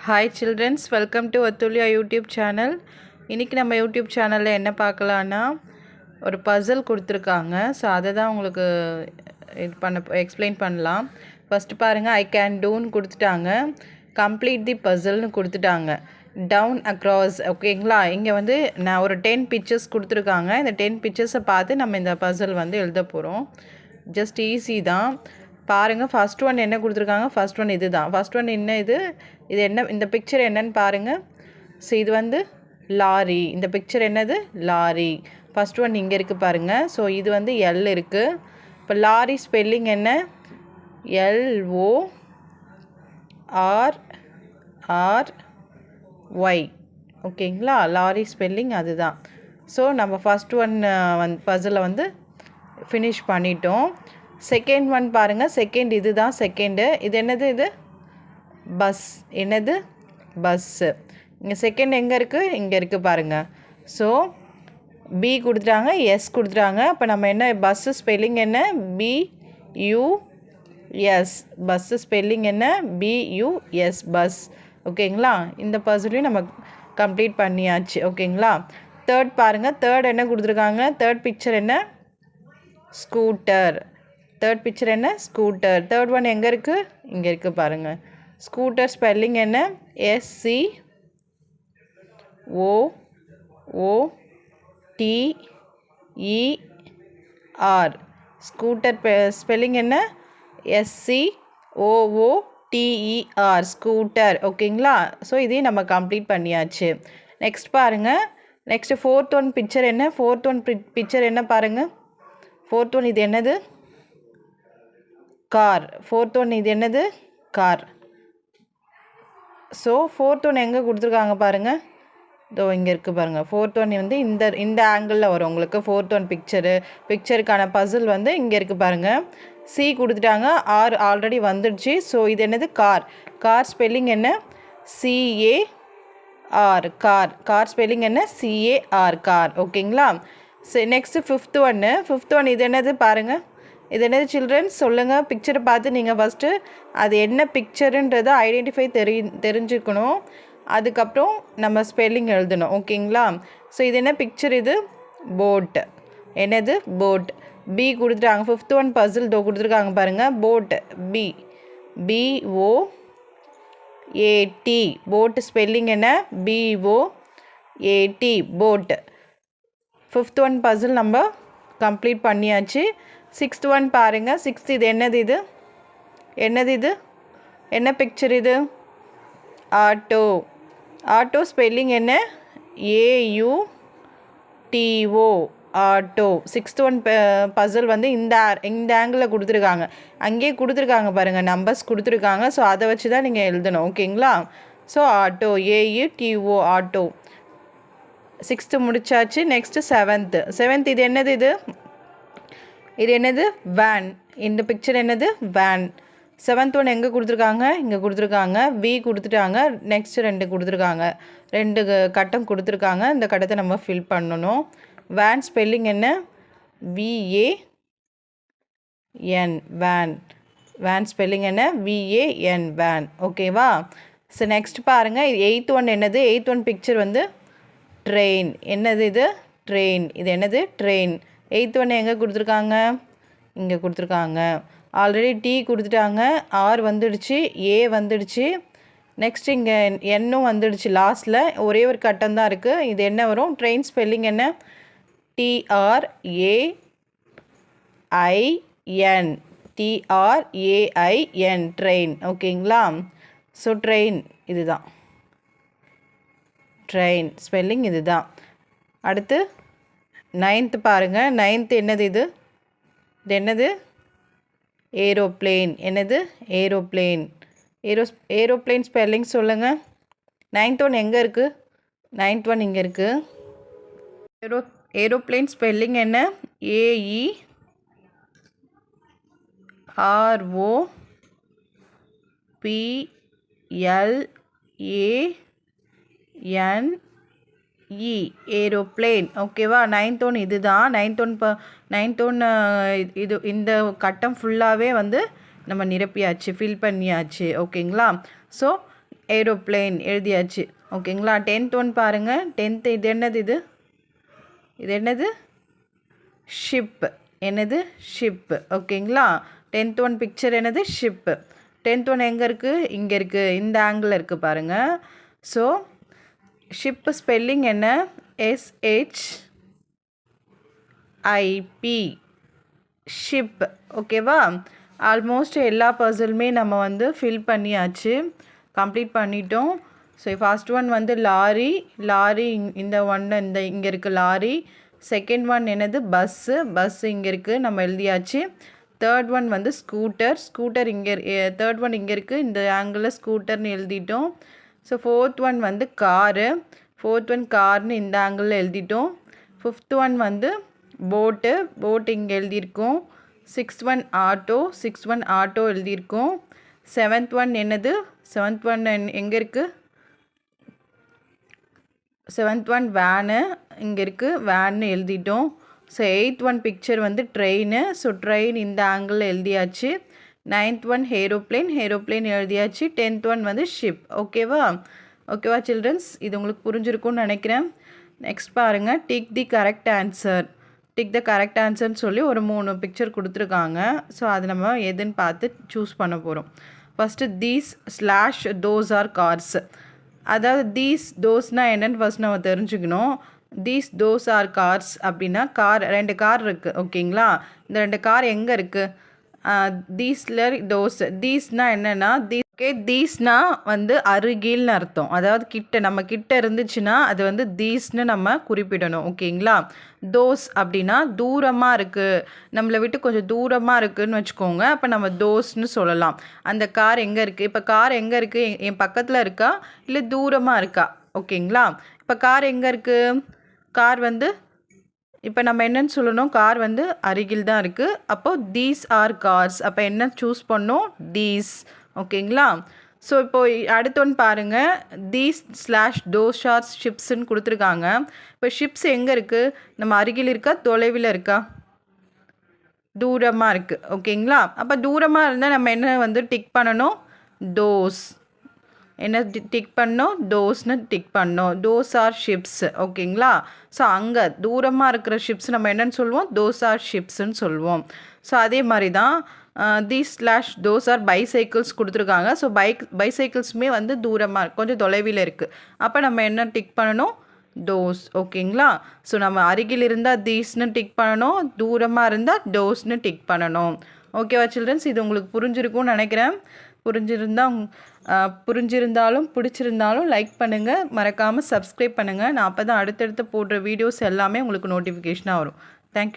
Hi childrens, welcome to Atulya YouTube channel. இன்னைக்கு நம்ம YouTube சேனல்ல என்ன பார்க்கலாம்னா ஒரு பசில் கொடுத்திருக்காங்க. சோ அத தான் உங்களுக்கு எக்ஸ்பிளைன் பண்ணலாம். ஃபர்ஸ்ட் பாருங்க I can do ன்னு கொடுத்துட்டாங்க. Complete the puzzle ன்னு கொடுத்துட்டாங்க. Down across ஓகேங்களா? இங்க வந்து நான் ஒரு 10 pictures கொடுத்திருக்காங்க. இந்த 10 pictures பார்த்து நம்ம இந்த பசில் வந்து எழுத போறோம். Just easy தான். பாருங்க ஃபர்ஸ்ட் ஒன் என்ன கொடுத்திருக்காங்க? ஃபர்ஸ்ட் ஒன் இதுதான். ஃபர்ஸ்ட் ஒன் என்ன இது என்ன இந்த பிக்சர் என்னன்னு பாருங்க. சோ இது வந்து லாரி. இந்த பிக்சர் என்னது? லாரி. ஃபர்ஸ்ட் ஒன் இங்க இருக்கு பாருங்க. சோ இது வந்து L இருக்கு. இப்ப லாரி ஸ்பெல்லிங் என்ன? L O R R Y. ஓகேங்களா? லாரி ஸ்பெல்லிங் அதுதான். சோ நம்ம ஃபர்ஸ்ட் ஒன் பசிலை வந்து finish பண்ணிட்டோம். செகண்ட் ஒன் பாருங்க. செகண்ட் இதுதான் செகண்ட். இது என்னது இது? பஸ். என்னது? பஸ். இங்க செகண்ட் எங்க இருக்கு? இங்க இருக்கு பாருங்க. சோ B கொடுத்துட்டாங்க, S கொடுத்துட்டாங்க. அப்ப நம்ம என்ன பஸ் ஸ்பெல்லிங் என்ன? B U S. Bus spelling என்ன? B U S bus. ஓகேங்களா? இந்த பசிலையும் நம்ம கம்ப்ளீட் பண்ணியாச்சு. ஓகேங்களா? தேர்ட் பாருங்க. தேர்ட் என்ன கொடுத்துருக்காங்க? தேர்ட் பிக்சர் என்ன? ஸ்கூட்டர். தேர்ட் பிக்சர் என்ன? ஸ்கூட்டர். தேர்ட் ஒன் எங்க இருக்கு? இங்க இருக்கு பாருங்க. ஸ்கூட்டர் ஸ்பெல்லிங் என்ன? S C O O T E R. Scooter spelling என்ன? S C O O T E R. Scooter. ஓகேங்களா? ஸோ இதையும் நம்ம கம்ப்ளீட் பண்ணியாச்சு. நெக்ஸ்ட் பாருங்க. நெக்ஸ்ட் ஃபோர்த் ஒன் பிக்சர் என்ன? ஃபோர்த் ஒன் பிக்சர் என்ன பாருங்க. ஃபோர்த் ஒன் இது என்னது? கார். ஃபோர்த் ஒன் இது என்னது? கார். ஸோ ஃபோர்த் ஒன் எங்கே கொடுத்துருக்காங்க பாருங்க. இதோ இங்கே இருக்குது பாருங்க. ஃபோர்த் ஒன் வந்து இந்த ஆங்கிளில் வரும் உங்களுக்கு. ஃபோர்த் ஒன் பிக்சருக்கான பசில் வந்து இங்கே இருக்குது பாருங்க. சி கொடுத்துட்டாங்க. ஆர் ஆல்ரெடி வந்துடுச்சு. ஸோ இது என்னது? கார். கார் ஸ்பெல்லிங் என்ன? CAR. கார். கார் ஸ்பெல்லிங் என்ன? CAR. கார். ஓகேங்களா? நெக்ஸ்ட் ஃபிஃப்த் ஒன் இது என்னது பாருங்க. இது என்னது சில்ட்ரன்ஸ்? சொல்லுங்கள். பிக்சரை பார்த்து நீங்கள் ஃபஸ்ட்டு அது என்ன பிக்சருன்றதை ஐடென்டிஃபை தெரிஞ்சுக்கணும். அதுக்கப்புறம் நம்ம ஸ்பெல்லிங் எழுதணும். ஓகேங்களா? ஸோ இது என்ன பிக்சர்? இது போட். என்னது? போட். B கொடுத்துட்டாங்க. ஃபிஃப்த் ஒன் பசில் தோ கொடுத்துருக்காங்க பாருங்கள். போட். BOAT. போட் ஸ்பெல்லிங் என்ன? BOAT. Boat. Fifth one puzzle நம்ம கம்ப்ளீட் பண்ணியாச்சு. சிக்ஸ்த் ஒன் பாருங்க. சிக்ஸ்த் இது என்னது? இது என்னது? இது என்ன பிக்சர்? இது ஆட்டோ. ஆட்டோ ஸ்பெல்லிங் என்ன? AUTO. Auto. Sixth one puzzle வந்து இந்த ஆங்கிளில் கொடுத்துருக்காங்க. அங்கேயே கொடுத்துருக்காங்க பாருங்கள். நம்பர்ஸ் கொடுத்துருக்காங்க. ஸோ அதை வச்சு தான் நீங்கள் எழுதணும். ஓகேங்களா? So auto. AUTO. Auto. Sixth முடிச்சாச்சு. நெக்ஸ்ட்டு செவன்த் இது என்னது? இது என்னது? வேன். இந்த பிக்சர் என்னது? வேன். செவன்த் ஒன் எங்கே கொடுத்துருக்காங்க? இங்கே கொடுத்துருக்காங்க. V கொடுத்துட்டாங்க. நெக்ஸ்ட் 2 கொடுத்துருக்காங்க. 2 கட்டம் கொடுத்துருக்காங்க. இந்த கட்டத்தை நம்ம ஃபில் பண்ணணும். வேன் ஸ்பெல்லிங் என்ன? VAN. வேன். வேன் ஸ்பெல்லிங் என்ன? VAN. வேன். ஓகேவா? ஸோ நெக்ஸ்ட் பாருங்கள். எயித் ஒன் என்னது? எயித் ஒன் பிக்சர் வந்து ட்ரெயின். என்னது இது? ட்ரெயின். இது என்னது? ட்ரெயின். எயித் ஒன்று எங்கே கொடுத்துருக்காங்க? இங்கே கொடுத்துருக்காங்க. ஆல்ரெடி T கொடுத்துட்டாங்க. R வந்துடுச்சு. A வந்துடுச்சு. நெக்ஸ்ட் இங்கே Nனும் வந்துடுச்சு. லாஸ்ட்டில் ஒரே ஒரு கட்டம் தான் இருக்குது. இது என்ன வரும்? ட்ரெயின் ஸ்பெல்லிங் என்ன? TRAIN. TRAIN. ட்ரெயின். ஓகேங்களா? ஸோ ட்ரெயின் இதுதான். ட்ரெயின் ஸ்பெல்லிங் இதுதான். அடுத்து நைன்த்து பாருங்கள். நைன்த்து என்னது? இது என்னது? ஏரோப்ளேன். என்னது? ஏரோப்ளேன். ஏரோப்ளேன் ஸ்பெல்லிங் சொல்லுங்கள். நைன்த் ஒன் எங்கே இருக்குது? நைன்த் ஒன் இங்கே இருக்குது. ஏரோப்ளேன் ஸ்பெல்லிங் என்ன? AEROPLANE. ஏரோப்ளேன். ஓகேவா? நைன்த் ஒன் இதுதான். நைன்த் ஒன் இது இந்த கட்டம் ஃபுல்லாகவே வந்து நம்ம நிரப்பியாச்சு, ஃபில் பண்ணியாச்சு. ஓகேங்களா? ஸோ ஏரோப்ளேன் எழுதியாச்சு. ஓகேங்களா? 10th ஒன் பாருங்கள். 10th இது என்னது? இது என்னது? ஷிப். என்னது? ஷிப்பு. ஓகேங்களா? 10th ஒன் பிக்சர் என்னது? ஷிப்பு. 10th ஒன் எங்கே இருக்குது? இங்கே இருக்குது. இந்த ஆங்கிளில் இருக்குது பாருங்கள். ஸோ ஷிப்பு ஸ்பெல்லிங் என்ன? SHIP. ஷிப். ஓகேவா? ஆல்மோஸ்ட் எல்லா பர்சலுமே நம்ம வந்து ஃபில் பண்ணியாச்சு, கம்ப்ளீட் பண்ணிட்டோம். ஸோ ஃபர்ஸ்ட் ஒன் வந்து லாரி. இந்த ஒன்று இங்கே இருக்குது லாரி. செகண்ட் ஒன் என்னது? பஸ்ஸு இங்கே இருக்குது, நம்ம எழுதியாச்சு. தேர்ட் ஒன் வந்து ஸ்கூட்டர் இங்கே தேர்ட் ஒன் இங்கே இருக்குது, இந்த ஆங்கிளில் ஸ்கூட்டர்னு எழுதிட்டோம். ஸோ ஃபோர்த் ஒன் வந்து கார்னு இந்த ஆங்கிளில் எழுதிட்டோம். ஃபிஃப்த் ஒன் வந்து போட்டு இங்கே எழுதியிருக்கோம். சிக்ஸ்த் ஒன் ஆட்டோ எழுதியிருக்கோம். செவன்த் ஒன் என்னது? செவன்த் ஒன் எங்கே இருக்குது? செவன்த் ஒன் வேனு இங்கே இருக்குது, வேன்னு எழுதிட்டோம். ஸோ எயித் ஒன் பிக்சர் வந்து ட்ரெயின். ஸோ ட்ரெயின் இந்த ஆங்கிளில் எழுதியாச்சு. நைன்த் ஒன் ஏரோப்ளேன் எழுதியாச்சு. 10th ஒன் வந்து ஷிப். ஓகேவா சில்ட்ரன்ஸ்? இது உங்களுக்கு புரிஞ்சிருக்கும்னு நினைக்கிறேன். நெக்ஸ்ட் பாருங்கள், டிக் த கரெக்ட் ஆன்சர்னு சொல்லி ஒரு 3 பிக்சர் கொடுத்துருக்காங்க. ஸோ அது நம்ம எதுன்னு பார்த்து சூஸ் பண்ண போகிறோம். First these/those are cars. அதாவது தோஸ்னால் என்னென்னு ஃபஸ்ட் நம்ம தெரிஞ்சுக்கணும். those ஆர் கார்ஸ் அப்படின்னா 2 கார் இருக்குது. ஓகேங்களா? இந்த 2 கார் எங்கே இருக்குது? தீஸ்னால் என்னென்னா தீஸ்னா வந்து அருகில்னு அர்த்தம். அதாவது நம்ம கிட்ட இருந்துச்சுன்னா அது வந்து தீஸ்னு நம்ம குறிப்பிடணும். ஓகேங்களா? தோஸ் அப்படின்னா தூரமாக இருக்குது, நம்மளை விட்டு கொஞ்சம் தூரமாக இருக்குதுன்னு வச்சுக்கோங்க. அப்போ நம்ம தோஸ்னு சொல்லலாம். அந்த கார் எங்கே இருக்குது? இப்போ கார் எங்கே இருக்குது? என் பக்கத்தில் இருக்கா இல்லை தூரமாக இருக்கா? ஓகேங்களா? இப்போ கார் எங்கே இருக்குது? கார் வந்து இப்போ நம்ம என்னன்னு சொல்லணும்? கார் வந்து அருகில் தான் இருக்குது. அப்போது தீஸ் ஆர் கார்ஸ். அப்போ என்ன சூஸ் பண்ணோம்? தீஸ். ஓகேங்களா? ஸோ இப்போது அடுத்த ஒன்று பாருங்கள், these/those ஆர் ஷிப்ஸ்ன்னு கொடுத்துருக்காங்க. இப்போ ஷிப்ஸ் எங்கே இருக்குது? நம்ம அருகில் இருக்கா தொலைவில் இருக்கா? தூரமாக இருக்குது. ஓகேங்களா? அப்போ தூரமாக இருந்தால் நம்ம என்ன வந்து டிக் பண்ணணும்? தோஸ். என்ன டிக் பண்ணோம்? தோஸ்னு டிக் பண்ணோம். Those are ships. ஓகேங்களா? ஸோ அங்கே தூரமாக இருக்கிற ஷிப்ஸ் நம்ம என்னென்னு சொல்லுவோம்? தோஸ் ஆர் ஷிப்ஸ்ன்னு சொல்லுவோம். ஸோ அதே மாதிரி தான் these/those ஆர் பைசைக்கிள்ஸ் கொடுத்துருக்காங்க. ஸோ பைசைக்கிள்ஸுமே வந்து தூரமாக கொஞ்சம் தொலைவில் இருக்குது. அப்போ நம்ம என்ன டிக் பண்ணணும்? தோஸ். ஓகேங்களா? ஸோ நம்ம அருகில் இருந்தால் தீஸ்னு டிக் பண்ணணும், தூரமாக இருந்தால் தோஸ்னு டிக் பண்ணணும். ஓகேவா சில்ட்ரன்ஸ்? இது உங்களுக்கு புரிஞ்சிருக்கும்னு நினைக்கிறேன். புரிஞ்சிருந்தாலும் பிடிச்சிருந்தாலும் லைக் பண்ணுங்கள், மறக்காமல் சப்ஸ்கிரைப் பண்ணுங்கள். நான் அப்போ தான் அடுத்தடுத்து போடுற வீடியோஸ் எல்லாமே உங்களுக்கு நோட்டிஃபிகேஷனாக வரும். தேங்க்யூ.